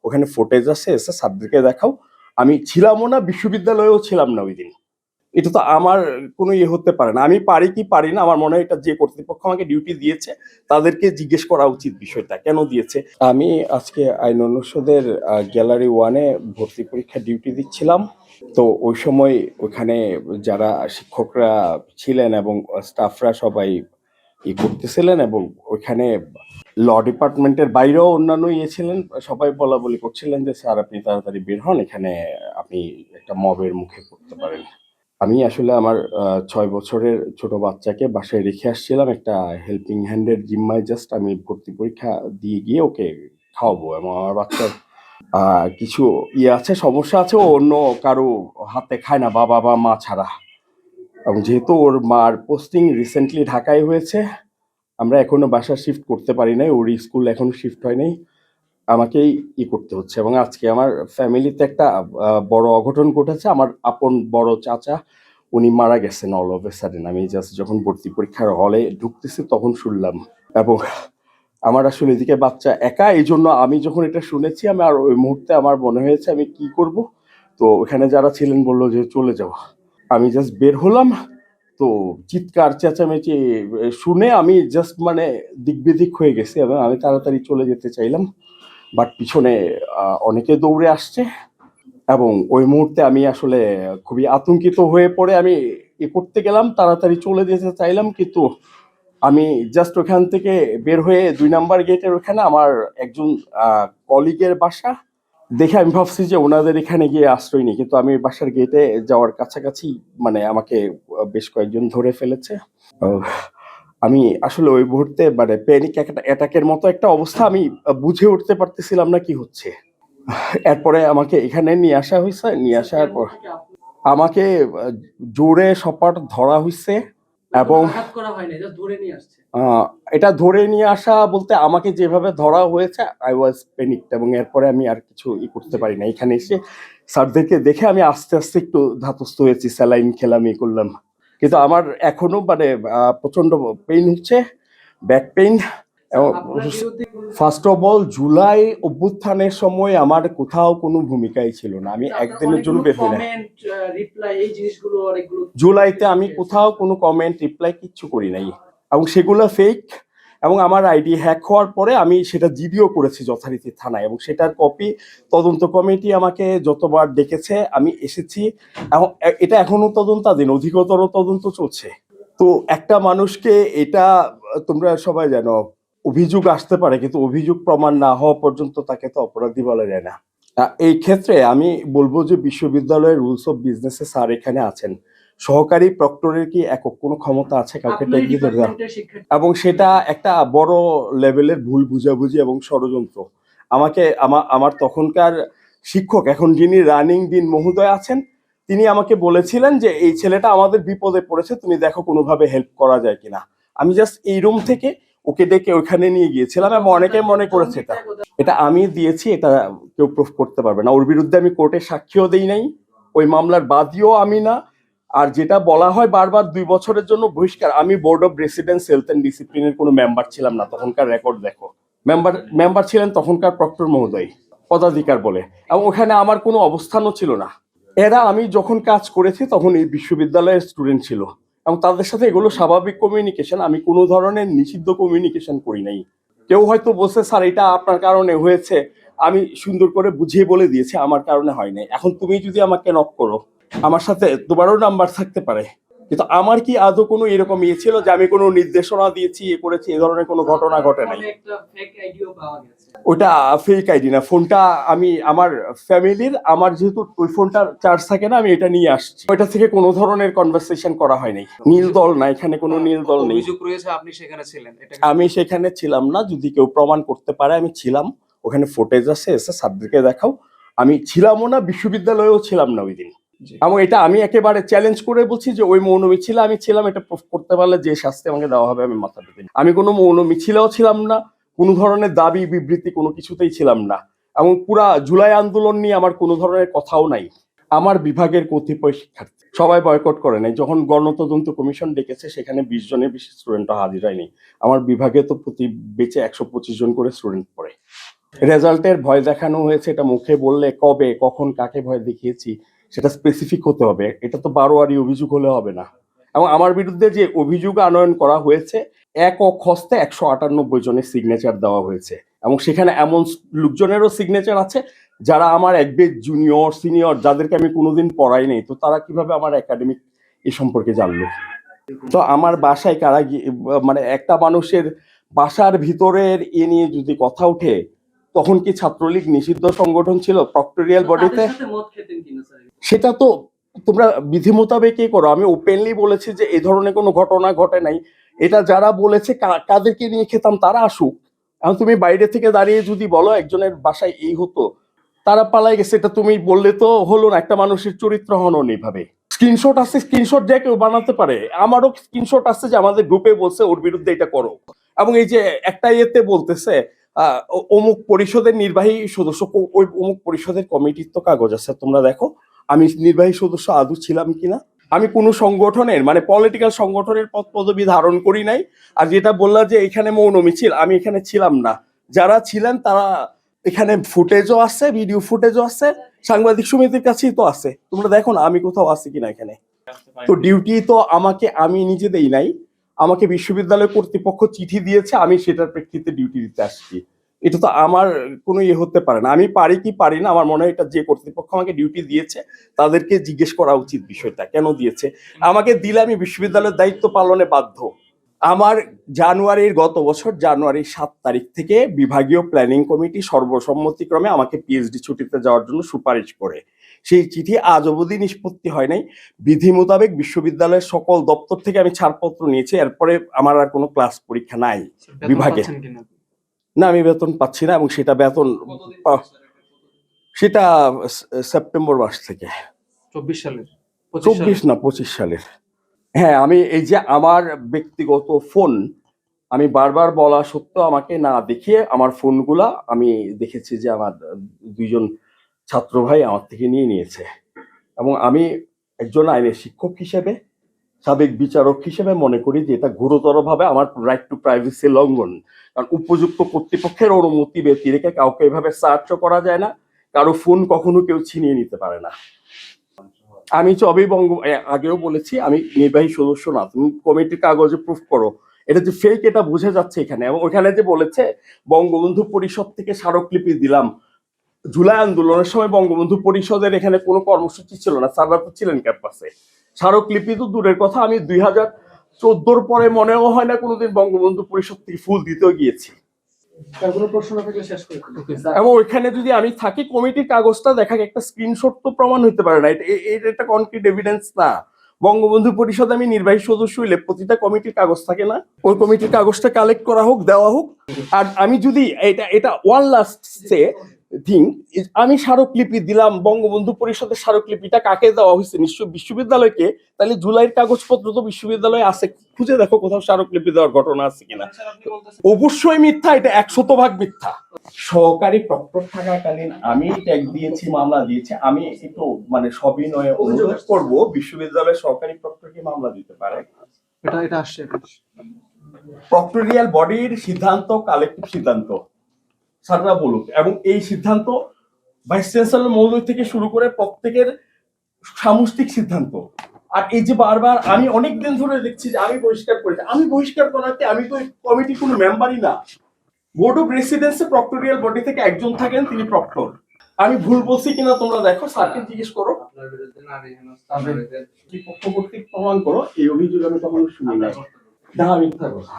ওখানে ফুটেজ আছে, এসে স্যারদেরকে দেখাও। আমি ছিলামও না, বিশ্ববিদ্যালয়েও ছিলাম না ওই দিন। এটা তো আমার কোনো ইয়ে হতে পারে না। আমি পারি কি পারি না, আমার মনে হয় এটা যে কর্তৃপক্ষ আমাকে ডিউটি দিয়েছে তাদেরকে জিজ্ঞেস করা উচিত বিষয়টা কেন দিয়েছে। আমি আজকে আইন অনুষদের গ্যালারি ওয়ানে ভর্তি পরীক্ষা ডিউটি দিচ্ছিলাম। তো ওই সময় ওখানে যারা শিক্ষকরা ছিলেন এবং স্টাফরা সবাই করতেছিলেন, এবং ওইখানে ল ডিপার্টমেন্টের বাইরেও অন্যান্য ছিলেন, সবাই বলা বলি করছিলেন যে স্যার আপনি তাড়াতাড়ি বের হন, এখানে আপনি একটা মবের মুখে পড়তে পারেন। আমি আসলে আমার ৬ বছরের ছোট বাচ্চাকে বাসায় রেখে আসছিলাম একটা হেল্পিং হ্যান্ডের জিম্মায়। জাস্ট আমি ভর্তি পরীক্ষা দিয়ে গিয়ে ওকে খাওয়াবো, এবং আমার বাচ্চার কিছু আছে, সমস্যা আছে, ও অন্য কারো হাতে খায় না, বাবা বা মা ছাড়া। এবং যেহেতু ওর মার পোস্টিং রিসেন্টলি ঢাকায় হয়েছে, আমরা এখনো বাসা শিফট করতে পারি নাই, ওর স্কুল এখনো শিফট হয় নাই, আমাকেই করতে হচ্ছে। এবং আজকে আমার ফ্যামিলিতে একটা বড় অঘটন ঘটেছে। আমার আপন বড় চাচা উনি মারা গেছেন অল অফ এ সাডেন। আমি জাস্ট যখন ভর্তি পরীক্ষার হলে ঢুকতেছি তখন শুনলাম। এবং আমার আসলে এদিকে বাচ্চা একা, এই জন্য আমি যখন এটা শুনেছি আমি আর ওই মুহূর্তে আমার মনে হয়েছে আমি কি করব। তো ওখানে যারা ছিলেন বললো যে চলে যাও। আমি জাস্ট বের হলাম, তো চিৎকার চেঁচামেচি শুনে আমি জাস্ট মানে দিকবিদিক হয়ে গেছি, এবং আমি তাড়াতাড়ি চলে যেতে চাইলাম, বাট পিছনে অনেকে দৌড়ে আসছে। এবং ওই মুহূর্তে আমি আসলে খুবই আতঙ্কিত হয়ে পড়ে আমি করতে গেলাম, তাড়াতাড়ি চলে যেতে চাইলাম, কিন্তু আমি জাস্ট ওখান থেকে বের হয়ে ২ নাম্বার গেটের ওখানে আমার একজন কলিগের বাসা দেখে আমি ভাবছি যে ওনাদের এখানে গিয়ে আশ্রয় নিই, কিন্তু আমি বাসার গেটে যাওয়ার কাছাকাছি মানে আমাকে বেশ কয়েকজন ধরে ফেলেছে। আহ, আমি আসলে ওই মুহূর্তে মানে প্যানিক অ্যাটাকের মতো একটা অবস্থা, আমি বুঝে উঠতে পারতেছিলাম না কি হচ্ছে। এরপরে আমাকে এখানে নিয়ে আসা হয়েছে, নিয়ে আসার পর আমাকে জোরে সপাট ধরা হয়েছে। এবং এটা ধরে নিয়ে আসা বলতে আমাকে যেভাবে ধরা হয়েছে আই ওয়াজ প্যানিকড, এবং এরপরে আমি আর কিছু করতে পারি না। এখানে এসে স্যারদেরকে দেখে আমি আস্তে আস্তে একটু ধাতস্থ হয়েছি, স্যালাইন খেলাম, করলাম। কিন্তু আমার এখনো মানে প্রচন্ড পেইন হচ্ছে, back pain. First of all July অভ্যুত্থানের সময় আমার কোথাও কোনো ভূমিকাই ছিল না, আমি একদিনের জন্য বের হই না। জুলাইতে আমি কোথাও কোনো কমেন্ট রিপ্লাই কিচ্ছু করি নাই, এবং সেগুলো ফেক। এবং আমার আইডি হ্যাক হওয়ার পরে আমি সেটা জিডিও করেছি যথারীতি থানায়, এবং সেটার কপি তদন্ত কমিটি আমাকে যতবার ডেকেছে আমি এসেছি। এবং এটা এখনো তদন্তাধীন, অধিকতর তদন্ত চলছে। তো একটা মানুষকে এটা তোমরা সবাই জানো, অভিযোগ আসতে পারে, কিন্তু অভিযোগ প্রমাণ না হওয়া পর্যন্ত তাকে তো অপরাধী বলা যায় না। এই ক্ষেত্রে আমি বলবো যে বিশ্ববিদ্যালয়ের রুলস অফ বিজনেসে স্যার এখানে আছেন, সহকারী প্রক্টরের কি একক কোনো ক্ষমতা আছে কাউকে টেক দিতে দেওয়া? এবং সেটা একটা বড় লেভেলের ভুল বুঝাবুঝি এবং ষড়যন্ত্র। আমাকে আমার তখনকার শিক্ষক, এখন যিনি রানিং ডিন মহোদয় আছেন, তিনি আমাকে বলেছিলেন যে এই ছেলেটা আমাদের বিপদে পড়েছে, তুমি দেখো কোনোভাবে হেল্প করা যায় কিনা। আমি জাস্ট এই রুম থেকে ওকে ডেকে ওখানে নিয়ে গিয়েছিলাম, এবং অনেকে মনে করেছে এটা এটা আমি দিয়েছি, এটা কেউ প্রুফ করতে পারবে না। ওর বিরুদ্ধে আমি কোর্টে সাক্ষীও দেই নাই, ওই মামলার বাদীও আমি না। আর যেটা বলা হয় বারবার ২ বছরের জন্য বহিষ্কার, আমি board of residence health and ডিসিপ্লিনের কোনো মেম্বার ছিলাম না, তখনকার রেকর্ড দেখো। মেম্বার ছিলেন তখনকার প্রক্টর মহোদয়, পদাধিকার বলে, এবং ওখানে আমার কোনো অবস্থানও ছিল না। এরা আমি যখন কাজ করেছি তখন এই বিশ্ববিদ্যালয়ের স্টুডেন্ট ছিল, এবং তাদের সাথে এগুলো স্বাভাবিক কমিউনিকেশন, আমি কোনো ধরনের নিষিদ্ধ কমিউনিকেশন করি নাই। কেউ হয়তো বলছে স্যার এটা আপনার কারণে হয়েছে, আমি সুন্দর করে বুঝিয়ে বলে দিয়েছি আমার কারণে হয় নাই। এখন তুমি যদি আমাকে নক করো, আমার সাথে তোমারও নাম্বার থাকতে পারে, কিন্তু আমার কি আদৌ কোনো এরকম ছিল যে আমি কোনো নির্দেশনা দিয়েছি, করেছি, এ ধরনের কোনো ঘটনা ঘটে নাই। ওটা ফেক আইডি না, ফোনটা আমি আমার ফ্যামিলির, আমার যেহেতু ওই ফোনটার চার্জ থাকে না, আমি এটা নিয়ে আসছি। ওইটা থেকে কোনো ধরনের কনভারসেশন করা হয়নি। নীল দল না, এখানে কোনো নীল দল নেই। অভিযোগ রয়েছে আপনি সেখানে ছিলেন, আমি সেখানে ছিলাম না, যদি কেউ প্রমাণ করতে পারে আমি ছিলাম, ওখানে ফুটেজ আছে, এসে স্যারদেরকে দেখাও। আমি ছিলামও না, বিশ্ববিদ্যালয়েও ছিলাম না ওই দিন। এবং এটা আমি একেবারে চ্যালেঞ্জ করে বলছি যে ওই মৌন মিছিলে আমি ছিলাম, এটা প্রুফ করতে পারলে যে শাস্তি আমাকে দেওয়া হবে আমি মাথা পেতে। আমি কোনো মৌন মিছিলেও ছিলাম না, কোনো ধরনের দাবি বিবৃতি কোনো কিছুতেই ছিলাম না, এবং পুরা জুলাই আন্দোলন নিয়ে আমার কোনো ধরনের কথাও নাই। আমার বিভাগের কতিপয় শিক্ষার্থী সবাই বয়কট করে নাই। যখন গণতদন্ত কমিশন ডেকেছে সেখানে ২০ জনের বেশি স্টুডেন্টরা হাজির হয়নি। আমার বিভাগে তো প্রতি বেচে ১২৫ জন করে স্টুডেন্ট পড়ে। রেজাল্টের ভয় দেখানো হয়েছে, এটা মুখে বললে কবে কখন কাকে ভয় দেখিয়েছি সেটা স্পেসিফিক হতে হবে। এটা তো বারোয়ারি অভিযোগ হলে হবে না। এবং আমার বিরুদ্ধে যে অভিযোগ আনয়ন করা হয়েছে, একক হস্তে 198 জনের সিগনেচার দেওয়া হয়েছে এবং সেখানে এমন লোকজনেরও সিগনেচার আছে যারা আমার এক বেশ জুনিয়র সিনিয়র, যাদেরকে আমি কোনোদিন পড়াই নাই। তো তারা কিভাবে আমার একাডেমিক এ সম্পর্কে জানলো? তো আমার বাসায় কারা মানে একটা মানুষের বাসার ভিতরের এ নিয়ে যদি কথা ওঠে, তখন কি ছাত্রলীগ নিষিদ্ধ সংগঠন ছিল প্রক্টরিয়াল বডিতে? সেটা তো তোমরা বিধি মোতাবেকই করো। আমি ওপেনলি বলেছি যে এই ধরনের কোনো ঘটনা ঘটে নাই। এটা যারা বলেছে কাদেরকে নিয়ে খেতাম তারা আসুক। এখন তুমি বাইরে থেকে দাঁড়িয়ে যদি বলো একজনের বাসায় এই হতো, তারা পালাই গেছে, এটা তুমি বললে তো হলো না। একটা মানুষের চরিত্র হনন এইভাবে। স্ক্রিনশট আছে, স্ক্রিনশট যে কেউ বানাতে পারে। আমারও স্ক্রিনশট আছে যে আমাদের গ্রুপে বলছে ওর বিরুদ্ধে এটা করো। এবং এই যে একটা ইয়েতে বলতেছে অমুক পরিষদের নির্বাহী সদস্য, ওই অমুক পরিষদের কমিটির তো কাগজ আছে, তোমরা দেখো আমি নির্বাহী সদস্য আদৌ ছিলাম কিনা। আমি কোনো সংগঠনের মানে পলিটিক্যাল সংগঠনের পদ পদবি ধারণ করি নাই। আর যেটা বললাম যে এখানে মৌন মিছিল, আমি এখানে ছিলাম না। যারা ছিলেন তারা, এখানে ফুটেজও আছে, ভিডিও ফুটেজও আছে, সাংবাদিক সমিতির কাছেই তো আছে। তোমরা দেখো না আমি কোথাও আছি কিনা এখানে। তো ডিউটি তো আমাকে আমি নিজে দেই নাই, আমাকে বিশ্ববিদ্যালয় কর্তৃপক্ষ চিঠি দিয়েছে, আমি সেটার প্রেক্ষিতে ডিউটি দিতে আসছি। এটা তো আমার কোনো ইয়ে হতে পারে না। আমি পারি কি পারি না, আমার মনে হয় এটা যে কর্তৃপক্ষ আমাকে ডিউটি দিয়েছে তাদেরকে জিজ্ঞেস করা উচিত বিষয়টা কেন দিয়েছে। আমাকে দিলে আমি বিশ্ববিদ্যালয়ের দায়িত্ব পালনে বাধ্য। আমার গত বছর জানুয়ারির 7 তারিখ থেকে বিভাগীয় প্ল্যানিং কমিটি সর্বসম্মতিক্রমে আমাকে পিএইচডি ছুটিতে যাওয়ার জন্য সুপারিশ করে। সেই চিঠি আজ অবধি নিষ্পত্তি হয় নাই। বিধি মোতাবেক বিশ্ববিদ্যালয়ের সকল দপ্তর থেকে আমি ছাড়পত্র নিয়েছি, এরপরে আমার আর কোনো ক্লাস পরীক্ষা নাই বিভাগে। না, আমি বেতন পাচ্ছি না, এবং সেটা বেতন সেটা সেপ্টেম্বর মাস থেকে। 24 না 25 সালের। হ্যাঁ, আমি এই যে আমার ব্যক্তিগত ফোন আমি বারবার বলা সত্ত্বেও আমাকে না দেখিয়ে আমার ফোনগুলা আমি দেখেছি যে আমার 2জন ছাত্র ভাই আমার থেকে নিয়ে নিয়েছে। এবং আমি একজন আইনের শিক্ষক হিসেবে, সাবেক বিচারক হিসেবে মনে করি যে এটা গুরুতরভাবে আমার রাইট টু প্রাইভেসি লঙ্ঘন। কারণ উপযুক্ত কর্তৃপক্ষের অনুমতি ব্যতি রেখে কাউকে এভাবে সার্চও করা যায় না, কারো ফোন কখনো কেউ ছিনিয়ে নিতে পারে না। আমি আগেও বলেছি আমি নির্বাহী সদস্য না। তুমি কমিটির কাগজে প্রুফ করো এটা যে ফেক, এটা বোঝা যাচ্ছে এখানে। এবং ওখানে যে বলেছে বঙ্গবন্ধু পরিষদ থেকে স্মারকলিপি দিলাম, জুলাই আন্দোলনের সময় বঙ্গবন্ধু পরিষদের এখানে কোনো কর্মসূচি ছিল না, স্যাররা তো ছিলেন ক্যাম্পাসে। স্মারকলিপি তো দূরের কথা, আমি 2014 পরে মনেও হয় না কোনোদিন বঙ্গবন্ধু পরিষদ থেকে ফুল দিতেও গিয়েছি। এবং ওইখানে যদি আমি থাকি, কমিটির কাগজটা দেখা একটা স্ক্রিনশট তো প্রমাণ হইতে পারে না, এটা একটা কনক্রিট এভিডেন্স না। বঙ্গবন্ধু পরিষদ আমি নির্বাহী সদস্য হইলে প্রতিটা কমিটির কাগজ থাকে না, ওই কমিটির কাগজটা কালেক্ট করা হোক, দেওয়া হোক। আর আমি যদি এটা ওয়ান লাস্ট থিং, আমি স্মারকলিপি দিলাম, বঙ্গবন্ধু পরিষদের স্মারকলিপিটা কাকে দেওয়া হয়েছে? নিশ্চয় বিশ্ববিদ্যালয়কে। তাহলে জুলাইয়ের কাগজপত্র তো বিশ্ববিদ্যালয়ে আছে, খুঁজে দেখো কোথাও স্মারকলিপি দেওয়ার ঘটনা আছে কিনা। অবশ্যই মিথ্যা, এটা 100% মিথ্যা। সহকারী প্রক্টর থাকাকালীন আমি ট্যাগ দিয়েছি, মামলা দিয়েছি। আমি একটু মানে সবিনয়ে অনুরোধ করব বিশ্ববিদ্যালয়ের সহকারী প্রক্টর কি মামলা দিতে পারে। এটা আসছে প্রক্টরিয়াল বডির সিদ্ধান্ত কালেক্টিভ সিদ্ধান্ত, স্যাররা বলুক। এবং এই সিদ্ধান্ত ভাইস চ্যান্সেলর মহোদয় থেকে শুরু করে প্রত্যেকের সামষ্টিক সিদ্ধান্ত। আর এই যে বারবার আমি অনেকদিন ধরে দেখছি যে আমি বহিষ্কার করেছি, আমি বহিষ্কার করাতে আমি তো কমিটির কোনো মেম্বারই না। বোর্ড অফ রেসিডেন্সে প্রক্টরিয়াল বডি থেকে একজন থাকেন, তিনি প্রক্টর। আমি ভুল বলছি কিনা তোমরা দেখো, স্যারকে জিজ্ঞেস করো, পক্ষ কর্তৃক প্রমাণ করো এই অভিযোগ আমি কখনো শুনি না। মিথ্যা কথা।